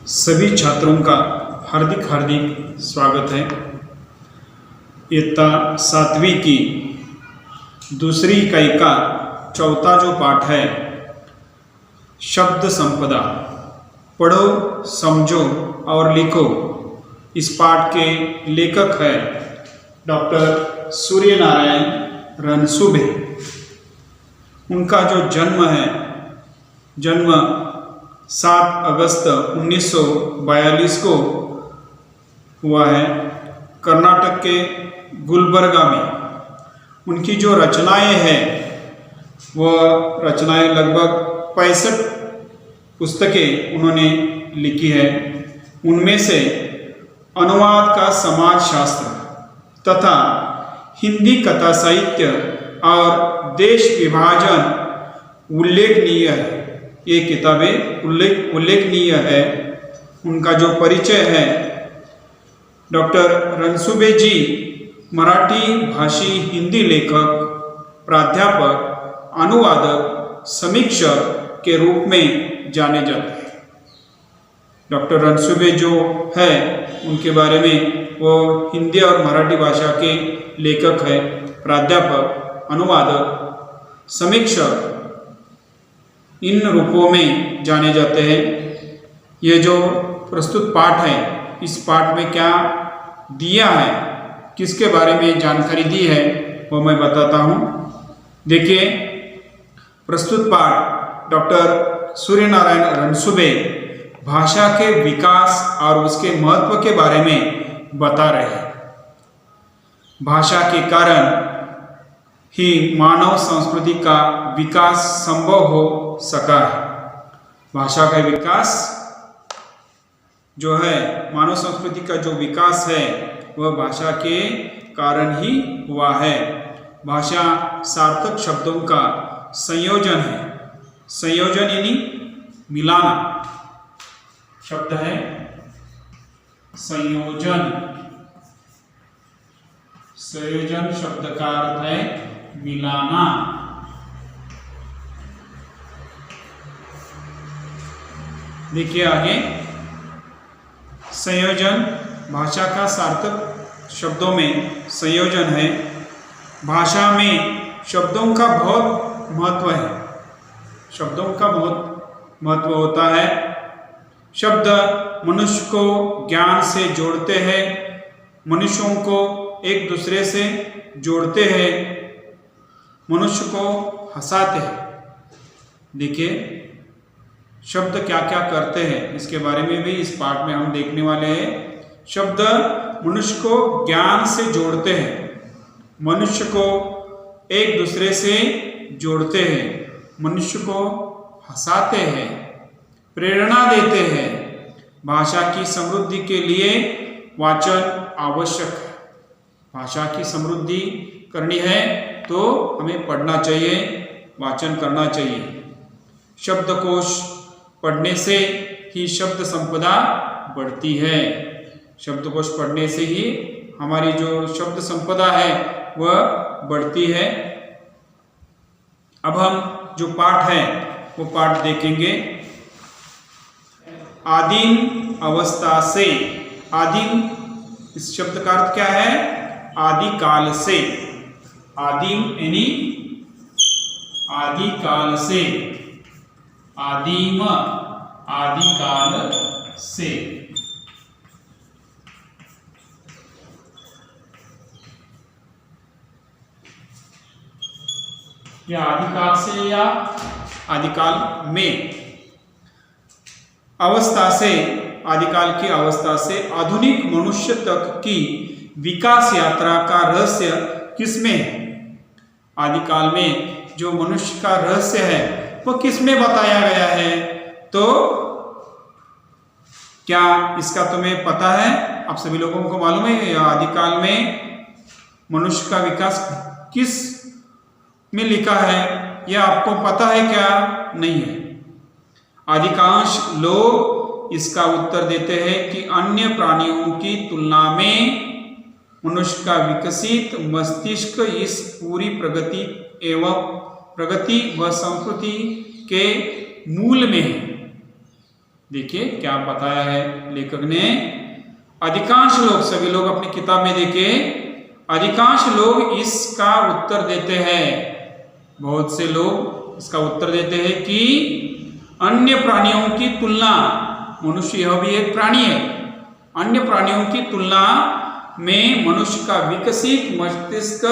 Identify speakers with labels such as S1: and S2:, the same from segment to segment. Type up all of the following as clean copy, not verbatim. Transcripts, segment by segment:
S1: सभी छात्रों का हार्दिक स्वागत है। इयत्ता 7वीं की दूसरी इकाई का चौथा जो पाठ है शब्द संपदा, पढ़ो समझो और लिखो। इस पाठ के लेखक है डॉक्टर सूर्यनारायण रणसुभे। उनका जो जन्म है, जन्म 7 अगस्त 1942 को हुआ है कर्नाटक के गुलबर्गा में। उनकी जो रचनाएं हैं वह रचनाएं लगभग 65 पुस्तकें उन्होंने लिखी है। उनमें से अनुवाद का समाज शास्त्र तथा हिंदी कथा साहित्य और देश विभाजन उल्लेखनीय है। ये किताबें उल्लेखनीय है। उनका जो परिचय है, डॉक्टर रणसुभे जी मराठी भाषी हिंदी लेखक, प्राध्यापक, अनुवादक, समीक्षक के रूप में जाने जाते हैं। डॉक्टर रणसुभे जो है उनके बारे में वो हिंदी और मराठी भाषा के लेखक है, प्राध्यापक, अनुवादक, समीक्षक, इन रूपों में जाने जाते हैं। ये जो प्रस्तुत पाठ है, इस पाठ में क्या दिया है, किसके बारे में जानकारी दी है, वो मैं बताता हूँ। देखिए, प्रस्तुत पाठ डॉक्टर सूर्यनारायण रणसुभे भाषा के विकास और उसके महत्व के बारे में बता रहे हैं। भाषा के कारण ही मानव संस्कृति का विकास संभव हो सका है। भाषा का विकास जो है, मानव संस्कृति का जो विकास है वह भाषा के कारण ही हुआ है। भाषा सार्थक शब्दों का संयोजन है। संयोजन यानी मिलाना शब्द है संयोजन। संयोजन शब्द का अर्थ है मिलाना। देखिए आगे, संयोजन भाषा का सार्थक शब्दों में संयोजन है। भाषा में शब्दों का बहुत महत्व है। शब्दों का बहुत महत्व होता है। शब्द मनुष्य को ज्ञान से जोड़ते हैं, मनुष्यों को एक दूसरे से जोड़ते हैं, मनुष्य को हंसाते हैं। देखिए, शब्द क्या क्या करते हैं इसके बारे में भी इस पाठ में हम देखने वाले हैं। शब्द मनुष्य को ज्ञान से जोड़ते हैं, मनुष्य को एक दूसरे से जोड़ते हैं, मनुष्य को हंसाते हैं, प्रेरणा देते हैं। भाषा की समृद्धि के लिए वाचन आवश्यक है। भाषा की समृद्धि करनी है तो हमें पढ़ना चाहिए, वाचन करना चाहिए। शब्दकोश पढ़ने से ही शब्द संपदा बढ़ती है। शब्दकोश पढ़ने से ही हमारी जो शब्द संपदा है वह बढ़ती है। अब हम जो पाठ है वो पाठ देखेंगे। आदिम अवस्था से। आदिम, इस शब्द का अर्थ क्या है? आदिकाल से। आदिम यानी आदिकाल से। आदिम आदिकाल से। या आदिकाल से या आदिकाल में। अवस्था से, आदिकाल की अवस्था से आधुनिक मनुष्य तक की विकास यात्रा का रहस्य किसमें है? आदिकाल में जो मनुष्य का रहस्य है वो किसमें बताया गया है? तो क्या इसका तुम्हें पता है? आप सभी लोगों को मालूम है आदिकाल में मनुष्य का विकास किस में लिखा है? यह आपको पता है क्या? नहीं है। अधिकांश लोग इसका उत्तर देते हैं कि अन्य प्राणियों की तुलना में मनुष्य का विकसित मस्तिष्क इस पूरी प्रगति व संस्कृति के मूल में है। देखिए क्या बताया है लेखक ने। अधिकांश लोग, सभी लोग अपनी किताब में देखे, अधिकांश लोग इसका उत्तर देते हैं, बहुत से लोग इसका उत्तर देते हैं कि अन्य प्राणियों की तुलना, मनुष्य यह भी एक प्राणी है, अन्य प्राणियों की तुलना में मनुष्य का विकसित मस्तिष्क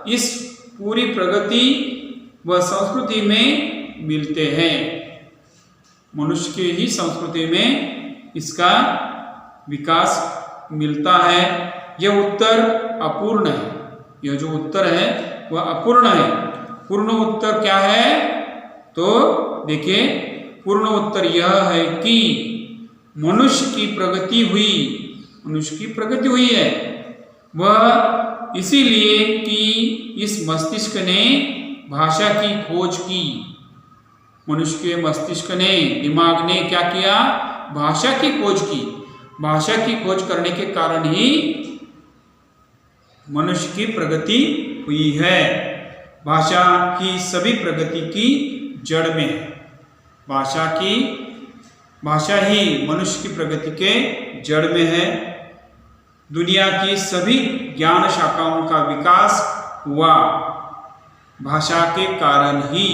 S1: इस पूरी प्रगति व संस्कृति में मिलते हैं। मनुष्य की ही संस्कृति में इसका विकास मिलता है। यह उत्तर अपूर्ण है, यह जो उत्तर है वह अपूर्ण है। पूर्ण उत्तर क्या है? तो देखिए, पूर्ण उत्तर यह है कि मनुष्य की प्रगति हुई, मनुष्य की प्रगति हुई है वह इसीलिए कि इस मस्तिष्क ने भाषा की खोज की। मनुष्य के मस्तिष्क ने, दिमाग ने क्या किया? भाषा की खोज की। भाषा की खोज करने के कारण ही मनुष्य की प्रगति हुई है। भाषा की सभी प्रगति की जड़ में है। भाषा ही मनुष्य की प्रगति के जड़ में है। दुनिया की सभी ज्ञान शाखाओं का विकास हुआ भाषा के कारण ही।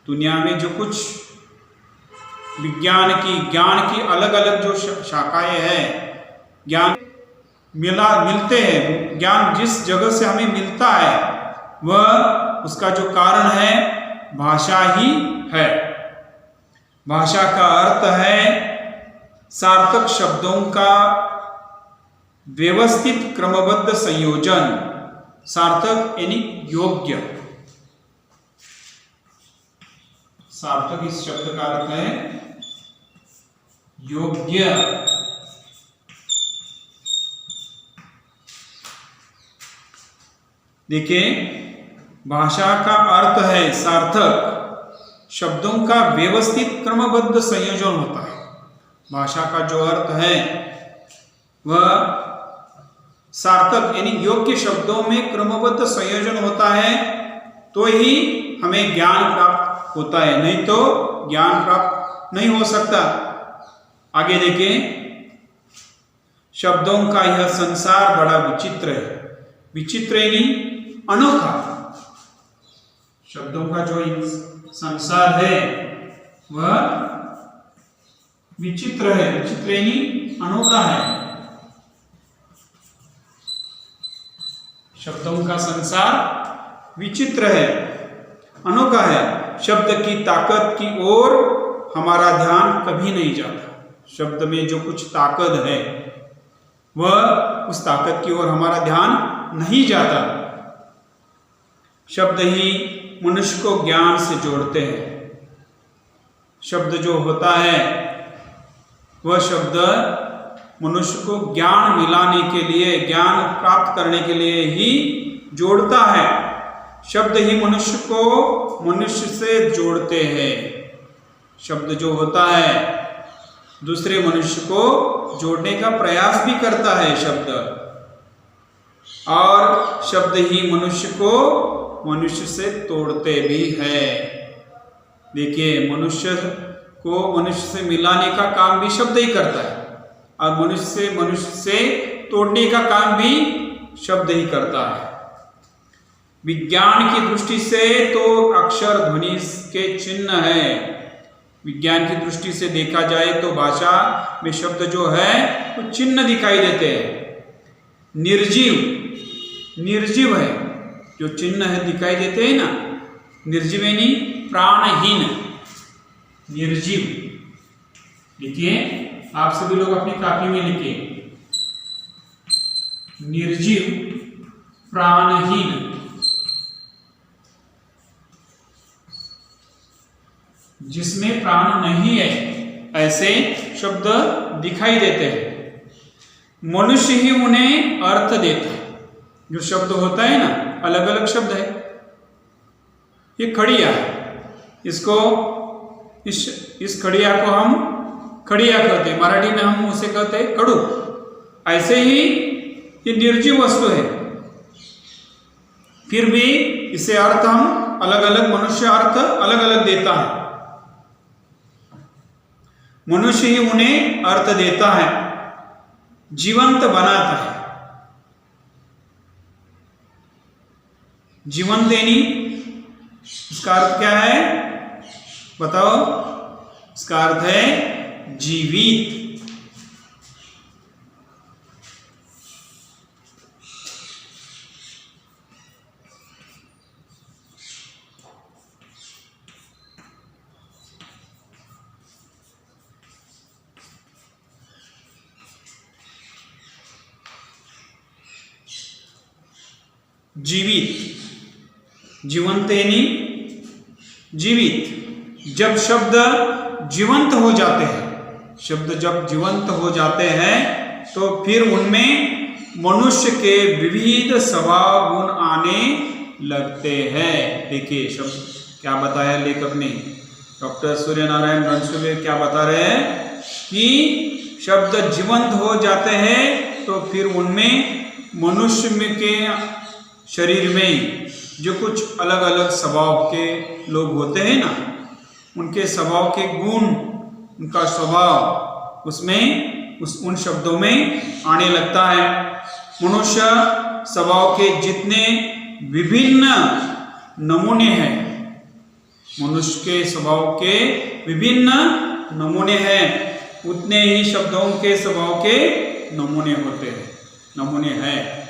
S1: दुनिया में जो कुछ ज्ञान की अलग अलग जो शाखाएं हैं, ज्ञान मिलते हैं, ज्ञान जिस जगह से हमें मिलता है वह उसका जो कारण है भाषा ही है। भाषा का अर्थ है सार्थक शब्दों का व्यवस्थित क्रमबद्ध संयोजन। सार्थक यानी योग्य। सार्थक इस शब्द का अर्थ है योग्य। देखिए, भाषा का अर्थ है सार्थक शब्दों का व्यवस्थित क्रमबद्ध संयोजन होता है। भाषा का जो अर्थ है वह सार्थक यानी योग्य शब्दों में क्रमबद्ध संयोजन होता है, तो ही हमें ज्ञान प्राप्त होता है, नहीं तो ज्ञान प्राप्त नहीं हो सकता। आगे देखें, शब्दों का यह संसार बड़ा विचित्र है। विचित्र यानी अनोखा। शब्दों का जो संसार है वह विचित्र है। विचित्र यानी अनोखा है। शब्दों का संसार विचित्र है, अनोखा है। शब्द की ताकत की ओर हमारा ध्यान कभी नहीं जाता। शब्द में जो कुछ ताकत है वह उस ताकत की ओर हमारा ध्यान नहीं जाता। शब्द ही मनुष्य को ज्ञान से जोड़ते हैं। शब्द जो होता है वह शब्द मनुष्य को ज्ञान मिलाने के लिए, ज्ञान प्राप्त करने के लिए ही जोड़ता है। शब्द ही मनुष्य को मनुष्य से जोड़ते हैं। शब्द जो होता है दूसरे मनुष्य को जोड़ने का प्रयास भी करता है शब्द, और शब्द ही मनुष्य को मनुष्य से तोड़ते भी है। देखिए, मनुष्य को मनुष्य से मिलाने का काम भी शब्द ही करता है, और मनुष्य से तोड़ने का काम भी शब्द ही करता है। विज्ञान की दृष्टि से तो अक्षर ध्वनि के चिन्ह है। विज्ञान की दृष्टि से देखा जाए तो भाषा में शब्द जो है वो चिन्ह दिखाई देते हैं। निर्जीव है जो चिन्ह है दिखाई देते हैं ना। निर्जीव यानी प्राणहीन, निर्जीव। लिखिए, आप सभी लोग अपनी कॉपी में लिखिए, निर्जीव प्राणहीन। जिसमें प्राण नहीं है ऐसे शब्द दिखाई देते हैं। मनुष्य ही उन्हें अर्थ देता है। जो शब्द होता है ना, अलग अलग शब्द है। ये खड़िया है, इसको इस खड़िया को हम खड़िया कहते हैं, मराठी में हम उसे कहते हैं कड़ू। ऐसे ही ये निर्जीव वस्तु है, फिर भी इसे अर्थ हम अलग अलग, मनुष्य अर्थ अलग अलग देता है। मनुष्य ही उन्हें अर्थ देता है, जीवंत बनाता है। जीवंत यानी इसका अर्थ क्या है बताओ? इसका अर्थ है जीवित। जीवित, जीवंत यानी जीवित। जब शब्द जीवंत हो जाते हैं, शब्द जब जीवंत हो जाते हैं तो फिर उनमें मनुष्य के विविध स्वभाव गुण आने लगते हैं। देखिए शब्द क्या बताया लेखक ने, डॉक्टर सूर्य नारायण रणसुभे क्या बता रहे हैं कि शब्द जीवंत हो जाते हैं तो फिर उनमें मनुष्य के शरीर में जो कुछ अलग अलग स्वभाव के लोग होते हैं ना, उनके स्वभाव के गुण, उनका स्वभाव उसमें उन शब्दों में आने लगता है। मनुष्य स्वभाव के जितने विभिन्न नमूने हैं, मनुष्य के स्वभाव के विभिन्न नमूने हैं, उतने ही शब्दों के स्वभाव के नमूने होते हैं, नमूने हैं।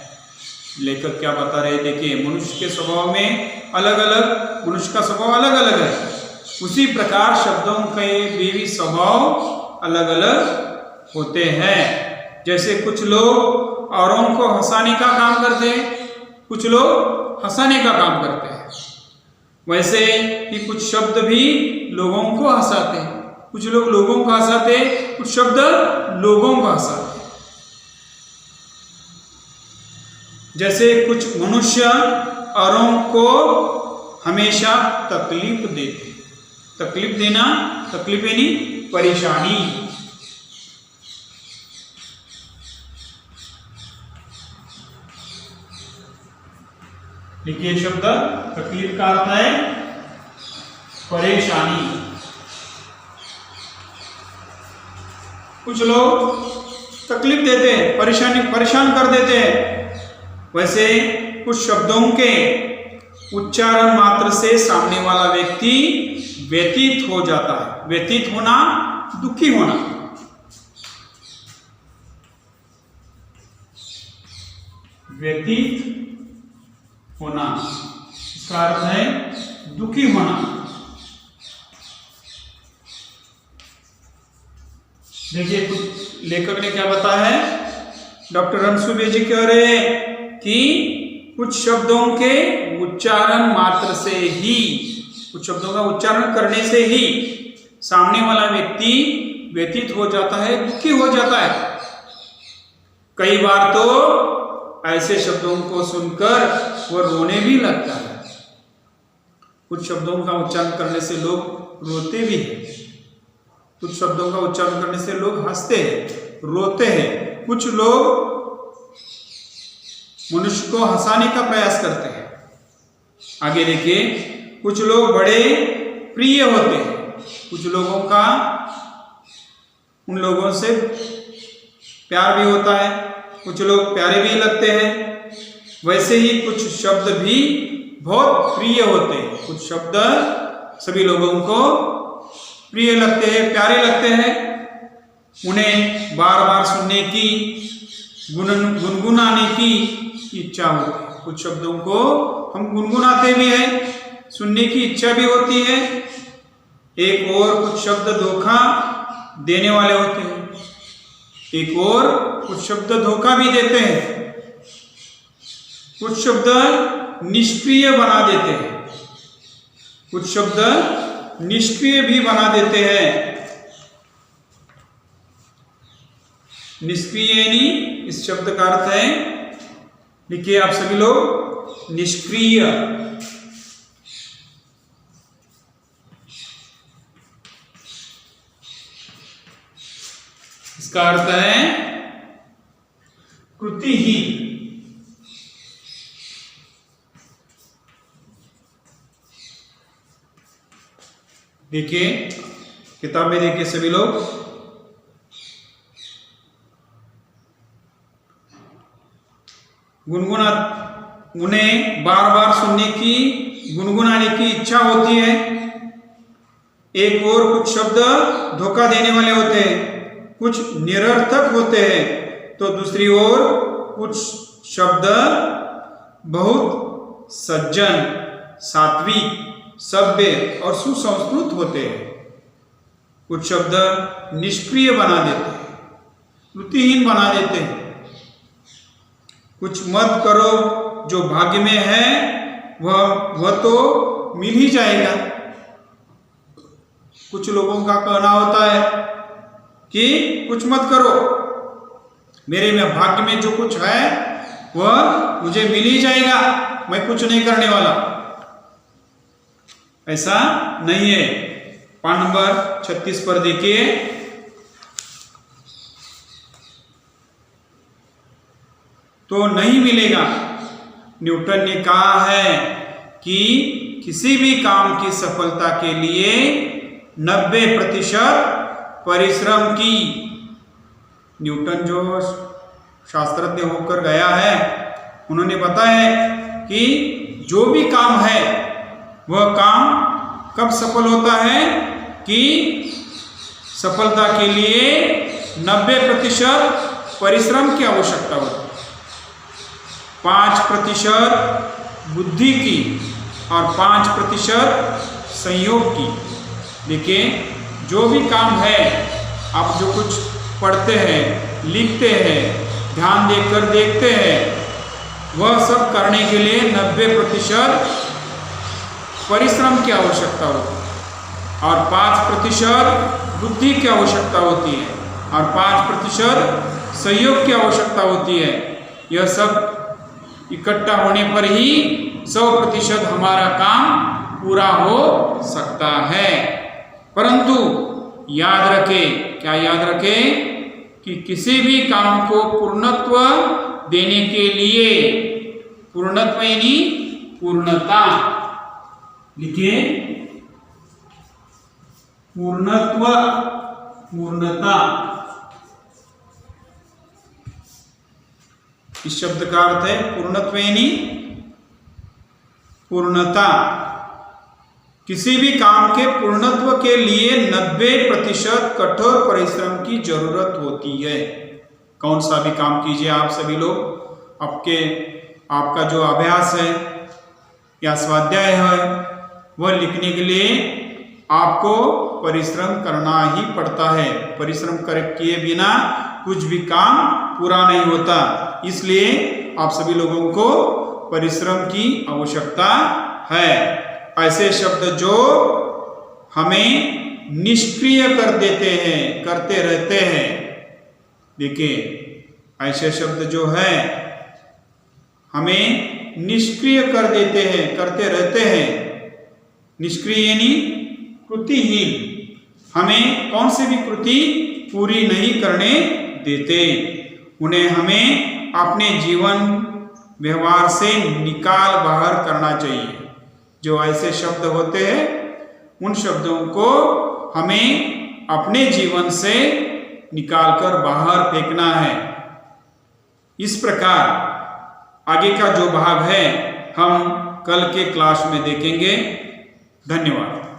S1: लेखक क्या बता रहे हैं? देखिए मनुष्य के स्वभाव में अलग अलग, मनुष्य का स्वभाव अलग अलग है, उसी प्रकार शब्दों के भी स्वभाव अलग अलग होते हैं। जैसे कुछ लोग औरों को हंसाने का काम करते हैं, कुछ लोग हंसाने का काम करते हैं, वैसे ही कुछ शब्द भी लोगों को हंसाते हैं, कुछ लोग लोगों को हंसाते हैं, कुछ शब्द लोगों को हंसाते हैं। जैसे कुछ मनुष्य औरों को हमेशा तकलीफ देते, तकलीफ देना, तकलीफ यानी परेशानी। देखिए शब्द तकलीफ का अर्थ है परेशानी। कुछ लोग तकलीफ देते हैं, परेशान कर देते हैं, वैसे कुछ शब्दों के उच्चारण मात्र से सामने वाला व्यक्ति व्यतीत हो जाता है। व्यतीत होना, दुखी होना। व्यतीत होना, इसका अर्थ है दुखी होना। देखिए कुछ लेखक ने क्या बताया है, डॉक्टर रणसुभे जी कह रहे हैं कि कुछ शब्दों के उच्चारण मात्र से ही, कुछ शब्दों का उच्चारण करने से ही सामने वाला व्यक्ति व्यतीत हो जाता है, दुखी हो जाता है। कई बार तो ऐसे शब्दों को सुनकर वो रोने भी लगता है। कुछ शब्दों का उच्चारण करने से लोग रोते भी हैं, कुछ शब्दों का उच्चारण करने से लोग हंसते हैं, रोते हैं। कुछ लोग मनुष्य को हंसाने का प्रयास करते हैं। आगे देखिए, कुछ लोग बड़े प्रिय होते हैं, कुछ लोगों का उन लोगों से प्यार भी होता है, कुछ लोग प्यारे भी लगते हैं। वैसे ही कुछ शब्द भी बहुत प्रिय होते हैं, कुछ शब्द सभी लोगों को प्रिय लगते हैं, प्यारे लगते हैं, उन्हें बार बार सुनने की, गुनगुनाने की इच्छा होती है। कुछ शब्दों को हम गुनगुनाते भी हैं, सुनने की इच्छा भी होती है। एक और कुछ शब्द धोखा देने वाले होते हैं, एक और कुछ शब्द धोखा भी देते हैं, कुछ शब्द निष्क्रिय बना देते हैं, कुछ शब्द निष्क्रिय भी बना देते हैं। निष्क्रिय यानी इस शब्द का अर्थ है, देखिए आप सभी लोग, निष्क्रिय। इसका अर्थ है कृतिहीन। देखिए किताब में देखिए सभी लोग, गुनगुना उन्हें बार बार सुनने की, गुनगुनाने की इच्छा होती है। एक और कुछ शब्द धोखा देने वाले होते हैं, कुछ निरर्थक होते हैं, तो दूसरी ओर कुछ शब्द बहुत सज्जन, सात्विक, सभ्य और सुसंस्कृत होते हैं। कुछ शब्द निष्क्रिय बना देते हैं, त्रुटिहीन बना देते हैं। कुछ मत करो जो भाग्य में है वह तो मिल ही जाएगा। कुछ लोगों का कहना होता है कि कुछ मत करो, मेरे में भाग्य में जो कुछ है वह मुझे मिल ही जाएगा, मैं कुछ नहीं करने वाला। ऐसा नहीं है। पाठ नंबर 36 पर देखिए, तो नहीं मिलेगा। न्यूटन ने कहा है कि किसी भी काम की सफलता के लिए 90% परिश्रम की। न्यूटन जो शास्त्रज्ञ होकर गया है, उन्होंने बताया है कि जो भी काम है वह काम कब सफल होता है कि सफलता के लिए 90% परिश्रम की आवश्यकता होती है, 5% बुद्धि की और 5% संयोग की। देखिए, जो भी काम है, आप जो कुछ पढ़ते हैं, लिखते हैं, ध्यान देकर देखते हैं, वह सब करने के लिए 90% परिश्रम की आवश्यकता होती है और 5% बुद्धि की आवश्यकता होती है और 5% संयोग की आवश्यकता होती है। यह सब इकट्ठा होने पर ही 100% हमारा काम पूरा हो सकता है। परंतु याद रखें, क्या याद रखें कि किसी भी काम को पूर्णत्व देने के लिए, पूर्णत्व यानी पूर्णता, लिखिए पूर्णत्व, पूर्णता। इस शब्द का अर्थ है पूर्णत्व यानी पूर्णता। किसी भी काम के पूर्णत्व के लिए 90% कठोर परिश्रम की जरूरत होती है। कौन सा भी काम कीजिए आप सभी लोग, आपका जो अभ्यास है या स्वाध्याय है, वह लिखने के लिए आपको परिश्रम करना ही पड़ता है। परिश्रम किए बिना कुछ भी काम पूरा नहीं होता। इसलिए आप सभी लोगों को परिश्रम की आवश्यकता है। ऐसे शब्द जो हमें निष्क्रिय कर देते हैं, करते रहते हैं, देखिए ऐसे शब्द जो है हमें निष्क्रिय कर देते हैं, करते रहते हैं। निष्क्रिय यानी कृतिहीन, हमें कौन सी भी कृति पूरी नहीं करने देते। उन्हें हमें अपने जीवन व्यवहार से निकाल बाहर करना चाहिए। जो ऐसे शब्द होते हैं, उन शब्दों को हमें अपने जीवन से निकालकर बाहर फेंकना है। इस प्रकार आगे का जो भाग है हम कल के क्लास में देखेंगे। धन्यवाद।